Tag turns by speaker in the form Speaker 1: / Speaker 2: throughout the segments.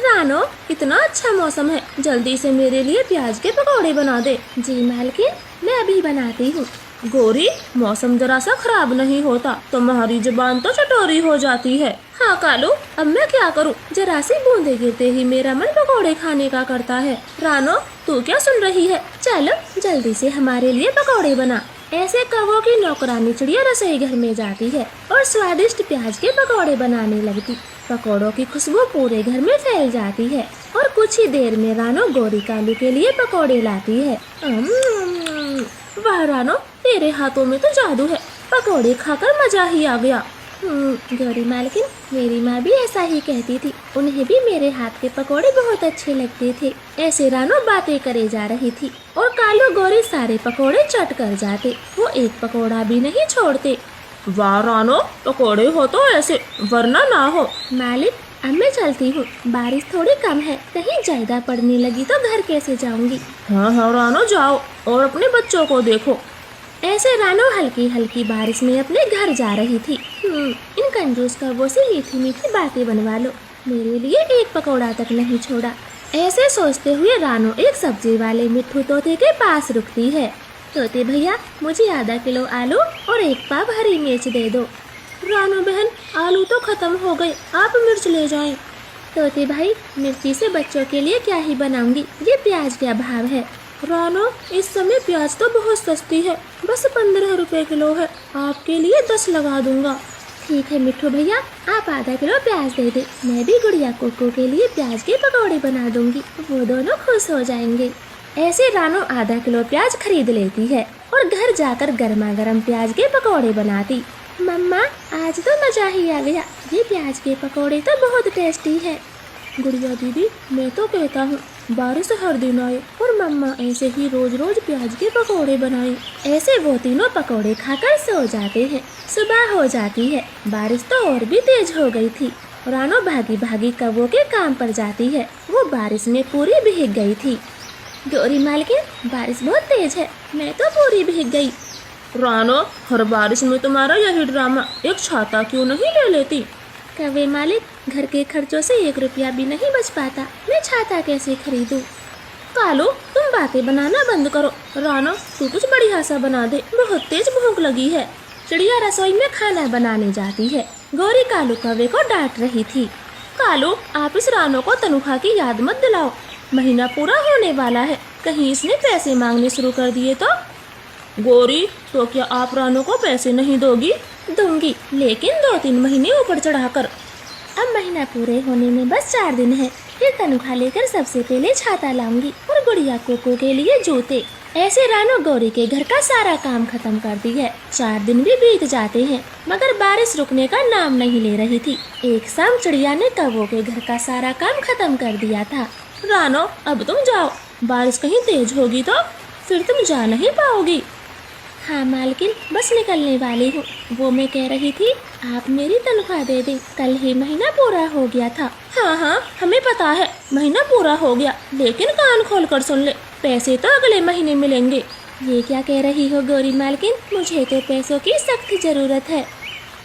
Speaker 1: रानो, इतना अच्छा मौसम है, जल्दी से मेरे लिए प्याज के पकौड़े बना दे। जी मालकिन, मैं अभी बनाती हूँ। गोरी, मौसम जरा सा खराब नहीं होता, तुम्हारी जुबान तो चटोरी हो जाती है। हाँ कालू, अब मैं क्या करूँ, जरा सी बूंदे गिरते ही मेरा मन पकौड़े खाने का करता है। रानो, तू क्या सुन रही है? चलो जल्दी से हमारे लिए पकौड़े बना। ऐसे कौवों की नौकरानी चिड़िया रसोई घर में जाती है और स्वादिष्ट प्याज के पकौड़े बनाने लगती। पकौड़ों की खुशबू पूरे घर में फैल जाती है और कुछ ही देर में रानो गोरी कालू के लिए पकौड़े लाती है। वाह रानो, तेरे हाथों में तो जादू है, पकौड़े खाकर मजा ही आ गया। गौरी मालकिन, मेरी माँ भी ऐसा ही कहती थी, उन्हें भी मेरे हाथ के पकौड़े बहुत अच्छे लगते थे। ऐसे रानो बातें करे जा रही थी और कालू गौरी सारे पकौड़े चट कर जाते, वो एक पकौड़ा भी नहीं छोड़ते। वाह रानो, पकौड़े हो तो ऐसे, वरना ना हो। मालिक, अब मैं चलती हूँ, बारिश थोड़ी कम है, कहीं ज्यादा पड़ने लगी तो घर कैसे जाऊंगी। हाँ रानो, जाओ और अपने बच्चों को देखो। ऐसे रानो हल्की हल्की बारिश में अपने घर जा रही थी। इन कंजूस कौवों से मीठी मीठी बातें बनवा लो, मेरे लिए एक पकौड़ा तक नहीं छोड़ा। ऐसे सोचते हुए रानो एक सब्जी वाले मिट्ठू तोते के पास रुकती है। तोते भैया, मुझे आधा किलो आलू और 1 पाव हरी मिर्च दे दो। रानो बहन, आलू तो खत्म हो गए, आप मिर्च ले जाएं। तोते भाई, मिर्ची से बच्चों के लिए क्या ही बनाऊंगी, ये प्याज के अभाव है। रानो, इस समय प्याज तो बहुत सस्ती है, बस 15 रुपए किलो है, आपके लिए 10 लगा दूंगा। ठीक है मिट्ठू भैया, आप आधा किलो प्याज दे दे, मैं भी गुड़िया कोको के लिए प्याज के पकौड़े बना दूंगी, वो दोनों खुश हो जाएंगे। ऐसे रानो आधा किलो प्याज खरीद लेती है और घर जाकर गर्मा गर्म प्याज के पकौड़े बनाती। मम्मा, आज तो मजा ही आ गया, ये प्याज के पकौड़े तो बहुत टेस्टी है। गुड़िया दीदी, मैं तो कहता हूँ बारिश हर दिन आए और मम्मा ऐसे ही रोज रोज प्याज के पकौड़े बनाए। ऐसे वो तीनों पकौड़े खाकर सो जाते हैं। सुबह हो जाती है, बारिश तो और भी तेज हो गई थी। रानो भागी भागी कौवों के काम पर जाती है, वो बारिश में पूरी भीग गई थी। गौरी मालकिन, बारिश बहुत तेज है, मैं तो पूरी भीग गई। रानो, हर बारिश में तुम्हारा यही ड्रामा, एक छाता क्यों नहीं ले लेती? कौवे मालिक, घर के खर्चों से 1 रुपया भी नहीं बच पाता, मैं छाता कैसे खरीदूं? कालू, तुम बातें बनाना बंद करो। रानो, तू कुछ बढ़िया सा बना दे, बहुत तेज भूख लगी है। चिड़िया रसोई में खाना बनाने जाती है। गौरी कालू कौवे को डांट रही थी। कालू, आप इस रानो को तनख्वाह की याद मत दिलाओ, महीना पूरा होने वाला है, कहीं इसने पैसे मांगने शुरू कर दिए तो। गौरी, तो क्या आप रानो को पैसे नहीं दोगी? दूंगी, लेकिन 2-3 महीने ऊपर चढ़ाकर। अब महीना पूरे होने में बस 4 दिन है, फिर तनख्वाह लेकर सबसे पहले छाता लाऊंगी और गुड़िया कोको के लिए जूते। ऐसे रानो गौरी के घर का सारा काम खत्म करती है। 4 दिन भी बीत जाते हैं, मगर बारिश रुकने का नाम नहीं ले रही थी। एक शाम चिड़िया ने कौवों के घर का सारा काम खत्म कर दिया था। रानो, अब तुम जाओ, बारिश कहीं तेज होगी तो फिर तुम जा नहीं पाओगी। हाँ मालकिन, बस निकलने वाली हूँ। वो मैं कह रही थी, आप मेरी तनख्वाह दे दें, कल ही महीना पूरा हो गया था। हाँ, हमें पता है महीना पूरा हो गया, लेकिन कान खोल कर सुन ले, पैसे तो अगले महीने मिलेंगे। ये क्या कह रही हो गौरी मालकिन, मुझे तो पैसों की सख्त जरूरत है।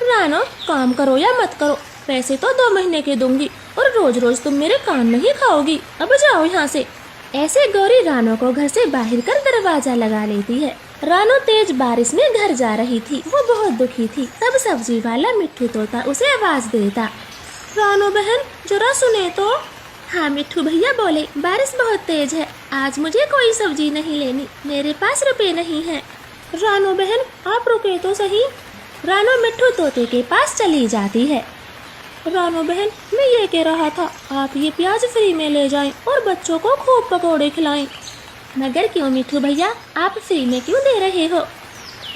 Speaker 1: रानो, काम करो या मत करो, पैसे तो 2 महीने के दूंगी और रोज रोज तुम मेरे कान नहीं खाओगी, अब जाओ यहाँ से। ऐसे गौरी रानो को घर से बाहर कर दरवाजा लगा लेती है। रानो तेज बारिश में घर जा रही थी, वो बहुत दुखी थी। तब सब्जी वाला मिट्ठू तोता उसे आवाज देता। रानो बहन, जरा सुने तो। हाँ मिट्ठू भैया बोले, बारिश बहुत तेज है, आज मुझे कोई सब्जी नहीं लेनी, मेरे पास रुपए नहीं है। रानो बहन, आप रुके तो सही। रानो मिट्ठू तोते के पास चली जाती है। रानो बहन, मैं ये कह रहा था, आप ये प्याज फ्री में ले जाएं और बच्चों को खूब पकौड़े खिलाएं। मगर क्यों मिट्ठू भैया, आप फ्री में क्यों दे रहे हो?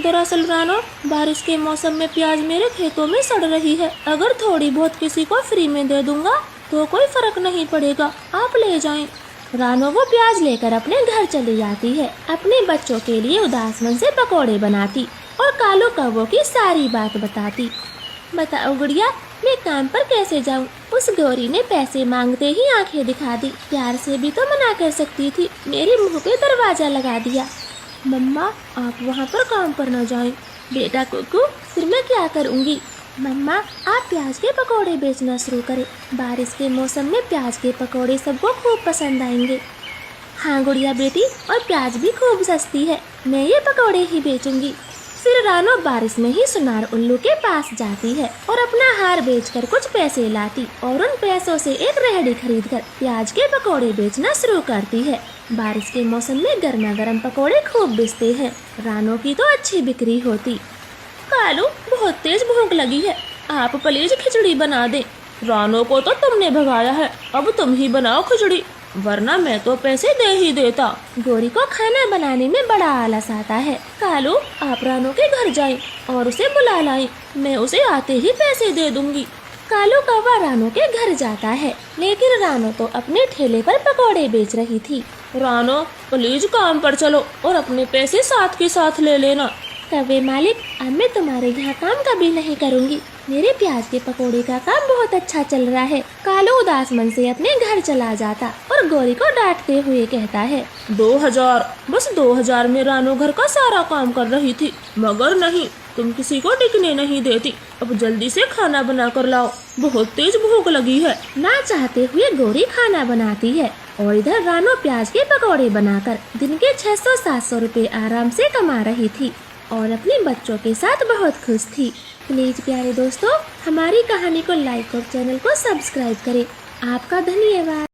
Speaker 1: दरअसल रानो, बारिश के मौसम में प्याज मेरे खेतों में सड़ रही है, अगर थोड़ी बहुत किसी को फ्री में दे दूंगा तो कोई फर्क नहीं पड़ेगा, आप ले जाएं। रानो वो प्याज लेकर अपने घर चली जाती है, अपने बच्चों के लिए उदास मन से पकौड़े बनाती और कालू कौवों की सारी बात बताती। बताओ गुड़िया, मैं काम पर कैसे जाऊं? उस गौरी ने पैसे मांगते ही आंखें दिखा दी, प्यार से भी तो मना कर सकती थी, मेरे मुंह पे दरवाजा लगा दिया। मम्मा, आप वहाँ पर काम पर न जाएं। बेटा कुकू, फिर मैं क्या करूँगी? मम्मा, आप प्याज के पकौड़े बेचना शुरू करें। बारिश के मौसम में प्याज के पकौड़े सबको खूब पसंद आएंगे। हाँ गुड़िया बेटी, और प्याज भी खूब सस्ती है, मैं ये पकौड़े ही बेचूंगी। फिर रानो बारिश में ही सुनार उल्लू के पास जाती है और अपना हार बेचकर कुछ पैसे लाती और उन पैसों से एक रेहड़ी खरीदकर प्याज के पकौड़े बेचना शुरू करती है। बारिश के मौसम में गर्मा गर्म पकौड़े खूब बेचते हैं। रानो की तो अच्छी बिक्री होती। कालू, बहुत तेज भूख लगी है, आप प्लीज खिचड़ी बना दे। रानो को तो तुमने भगाया है, अब तुम ही बनाओ खिचड़ी, वरना मैं तो पैसे दे ही देता। गोरी को खाना बनाने में बड़ा आलस आता है। कालू, आप रानो के घर जाएं और उसे बुला लाएं, मैं उसे आते ही पैसे दे दूंगी। कालू कौवा रानो के घर जाता है, लेकिन रानो तो अपने ठेले पर पकौड़े बेच रही थी। रानो, प्लीज काम पर चलो और अपने पैसे साथ के साथ ले लेना। कौवे मालिक, अब मैं तुम्हारे यहाँ काम कभी नहीं करूँगी, मेरे प्याज के पकोड़े का काम बहुत अच्छा चल रहा है। कालू उदास मन से अपने घर चला जाता और गोरी को डांटते हुए कहता है, 2000, बस 2000 में रानो घर का सारा काम कर रही थी, मगर नहीं, तुम किसी को टिकने नहीं देती। अब जल्दी से खाना बना कर लाओ, बहुत तेज भूख लगी है। ना चाहते हुए गोरी खाना बनाती है और इधर रानो प्याज के पकौड़े बनाकर दिन के 600-700 रुपए आराम से कमा रही थी और अपने बच्चों के साथ बहुत खुश थी। प्लीज प्यारे दोस्तों, हमारी कहानी को लाइक और चैनल को सब्सक्राइब करें। आपका धन्यवाद।